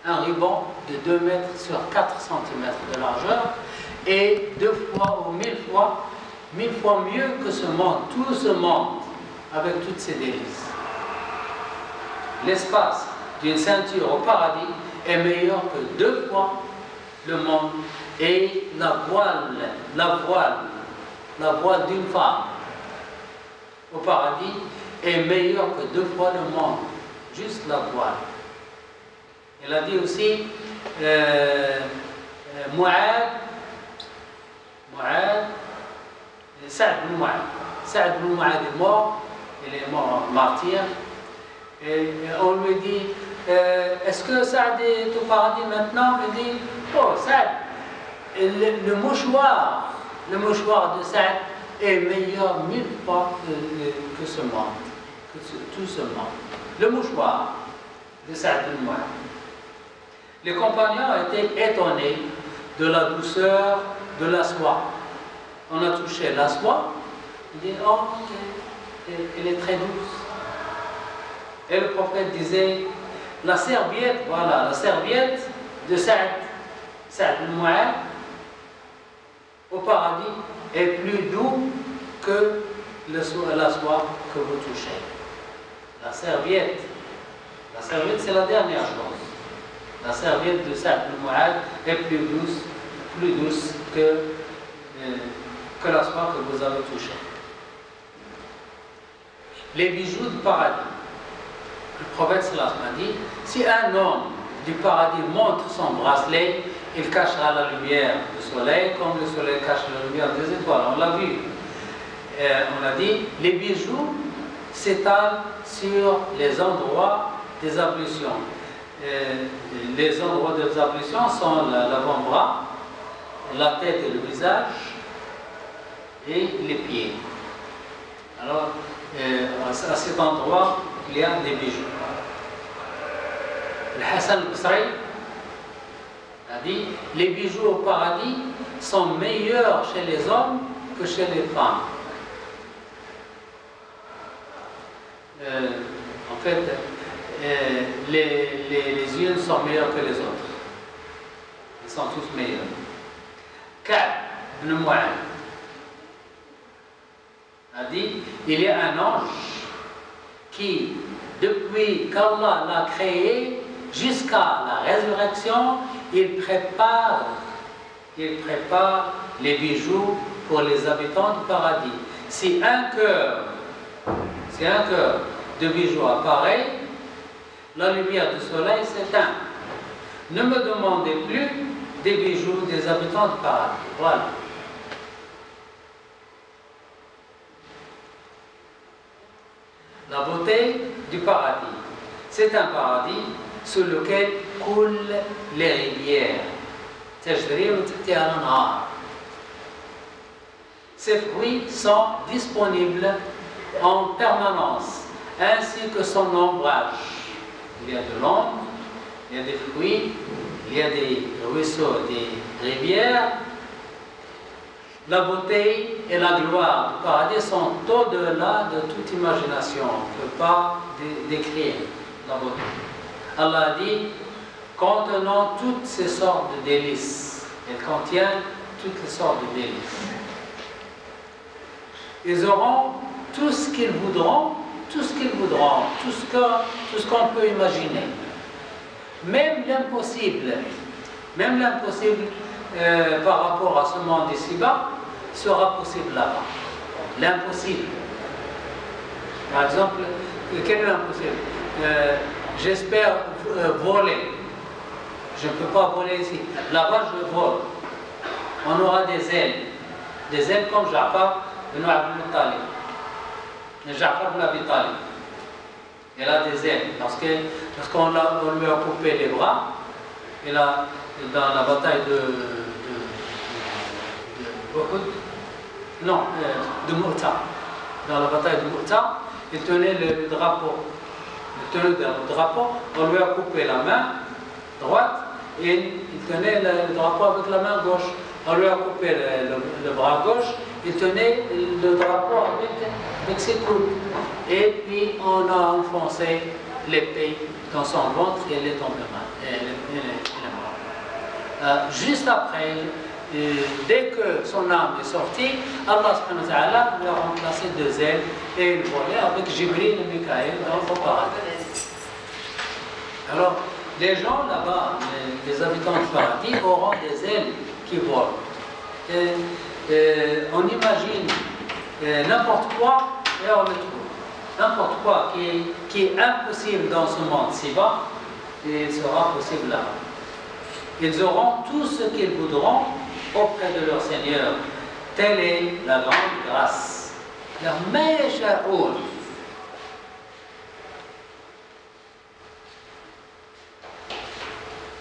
un ruban de 2 mètres sur 4 cm de largeur et 2 fois ou 1000 fois mieux que ce monde, tout ce monde, avec toutes ses délices. L'espace d'une ceinture au paradis est meilleur que 2 fois le monde, et la voile d'une femme au paradis est meilleure que 2 fois le monde, juste la voile. Il a dit aussi Saad ibn Mu'ad est mort, il est mort martyr, et on lui dit est-ce que Saad est au paradis maintenant? Il dit oh Saad, le mouchoir de Saad est meilleur 1000 fois que ce monde, tout ce monde. Le mouchoir de Saad ibn Mu'ad. Les compagnons étaient étonnés de la douceur de la soie. On a touché la soie, il dit oh, elle est très douce. Et le prophète disait la serviette, voilà, la serviette de Saad ibn Mu'ad au paradis est plus doux que la soie que vous touchez. La serviette c'est la dernière chose. La serviette de Saad ibn Mu'ad est plus douce que la soie que vous avez touchée. Les bijoux du paradis. Le prophète sallallahu alayhi wa sallam a dit, si un homme du paradis montre son bracelet, il cachera la lumière du soleil comme le soleil cache la lumière des étoiles. On l'a vu. On a dit, les bijoux s'étalent sur les endroits des ablutions. Les endroits des ablutions sont l'avant-bras, la tête et le visage et les pieds. Alors, à cet endroit, il y a des bijoux. Le Hassan al-Basri a dit, les bijoux au paradis sont meilleurs chez les hommes que chez les femmes. En fait, les yeux sont meilleurs que les autres. Ils sont tous meilleurs. Ka'b ibn Mu'ad a dit, il y a un ange qui, depuis qu'Allah l'a créé jusqu'à la résurrection, il prépare les bijoux pour les habitants du paradis. Si un cœur de bijoux apparaît, la lumière du soleil s'éteint. Ne me demandez plus des bijoux des habitants du paradis. Voilà. La beauté du paradis. C'est un paradis sous lequel coulent les rivières. Ces fruits sont disponibles en permanence, ainsi que son ombrage. Il y a de l'ombre, il y a des fruits, il y a des ruisseaux, des rivières. La beauté et la gloire du paradis sont au-delà de toute imagination. On ne peut pas décrire la beauté. Allah dit, contenant toutes ces sortes de délices. Elle contient toutes les sortes de délices. Ils auront tout ce qu'ils voudront, tout ce qu'on peut imaginer. Même l'impossible par rapport à ce monde ici-bas, sera possible là-bas. L'impossible. Par exemple, quel est l'impossible? J'espère voler. Je ne peux pas voler ici. Là-bas, je vole. On aura des ailes comme Ja'far ibn Abi Talib. Ja'far ibn Abi Talib. Elle a des ailes parce qu'on lui a coupé les bras. Et là, dans la bataille de Mu'ta. Dans la bataille de Mu'ta, il tenait le drapeau. On lui a coupé la main droite et il tenait le drapeau avec la main gauche. On lui a coupé le bras gauche, il tenait le drapeau avec ses coudes. Et puis on a enfoncé l'épée dans son ventre et elle est tombée malade. Elle est morte. Juste après, dès que son âme est sortie, Allah subhanahu wa ta'ala lui a remplacé 2 ailes et il volait avec Jibril et Mikaël dans le paradis. Alors, les gens là-bas, les habitants du paradis, auront des ailes qui volent. On imagine n'importe quoi et on le trouve. N'importe quoi qui est impossible dans ce monde ci-bas, il sera possible là. Ils auront tout ce qu'ils voudront auprès de leur Seigneur. Telle est la grande grâce. La Mesha'oul.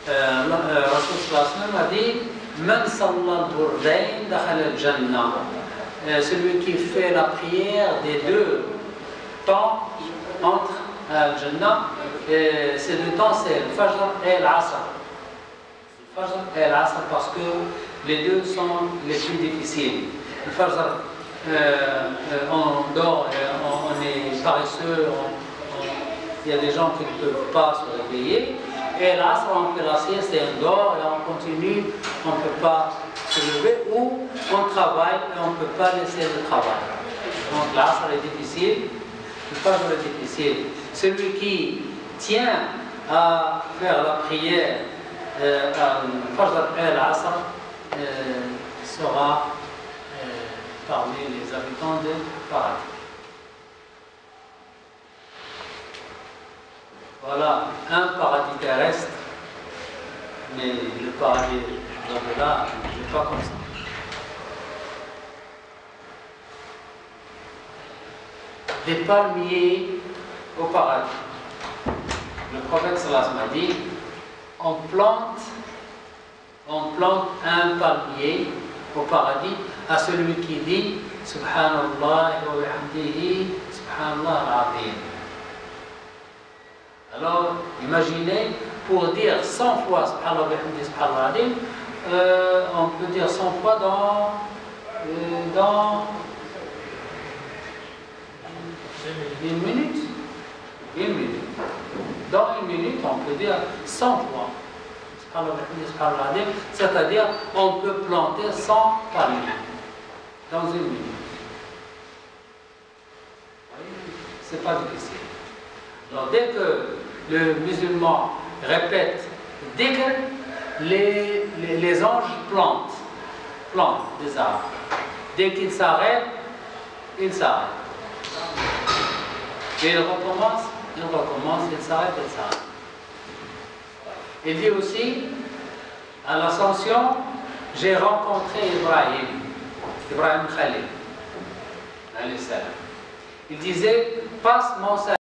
Rasul sallallahu alayhi wa sallam a dit Man salla al-burdayn dakhala al-jannah. Celui qui fait la prière des 2 temps entre al-jannah, ces 2 temps c'est le fajr et l'asr. Le fajr et l'asr parce que les 2 sont les plus difficiles. Le fajr, on dort, on est paresseux, il y a des gens qui ne peuvent pas se réveiller. Et l'asr, on fait la sieste et on dort et on continue, on ne peut pas se lever ou on travaille et on ne peut pas laisser le travail. Donc l'asr est difficile, le fajr est difficile. Celui qui tient à faire la prière Fajr et l'asr sera parmi les habitants du paradis. Voilà un paradis terrestre, mais le paradis d'au-delà n'est pas comme ça. Des palmiers au paradis. Le prophète sallallahu alayhi wa sallam a dit on plante un palmier au paradis à celui qui dit Subhanallah wa bihamdihi Subhanallah al-azim. Alors, imaginez, pour dire 100 fois Subhanallah wa bihamdihi Subhanallah al-azim, on peut dire 100 fois dans une minute. Dans une minute, on peut dire 100 fois. C'est-à-dire, on peut planter 100 palmiers dans une minute. C'est pas difficile. Alors, dès que le musulman répète dhikr, les anges plantent des arbres. Dès qu'ils s'arrêtent, ils s'arrêtent. Et ils recommencent, ils s'arrêtent. Il dit aussi, à l'ascension, j'ai rencontré Ibrahim Khalil. Il disait, passe mon salut.